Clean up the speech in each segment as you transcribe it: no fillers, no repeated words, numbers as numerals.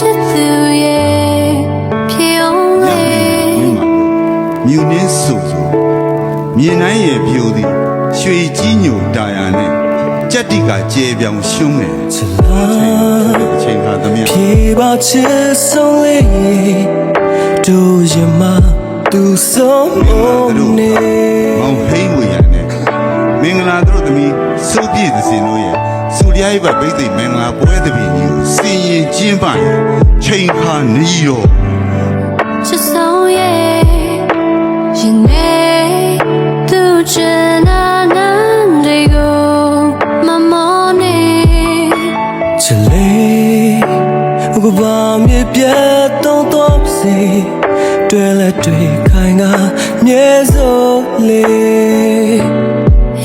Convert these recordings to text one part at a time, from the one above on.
စ်သူရဲ့ပြုံးလေ မြူနင်းဆူမြင်နိုင်ရဲ့ပြိုသည်ရွှေကြီးညိုတာယာနဲ့ကြက်တိကကျေပြောင်ရှုံးတယ်အချိန်ခါသမီးပြေပါချစ်ဆုံးလေးတို့ရမသူဆုံးနေမောင်ဟိမ့်ဝေရနဲ့မင်္ဂလာတို့သမီးစုပ်ပြည့်သစင်တို့ရဲ့စူရရိုက်ဘဗိသိက်မင်္ဂလာပွဲတပည့်ကြီးကိုစင်ရင်ကျင်းပရင်ချိန်ခါနီးရော ချစ်ဆုံးရဲ့ရင်ထဲသူချင်နာနာတွေကိုမမောနေချစ်လေးဘုရားမြေပြတ်တော့စေတွေ့လက်တွေ့ခိုင်ကမြဲစိုးလေး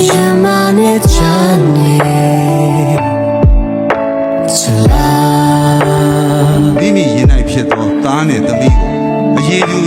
ရမနဲ့ချမ်းနေချလာမိမိရင်၌ဖြစ်သောသားနဲ့သမီးကိုအရေးပြု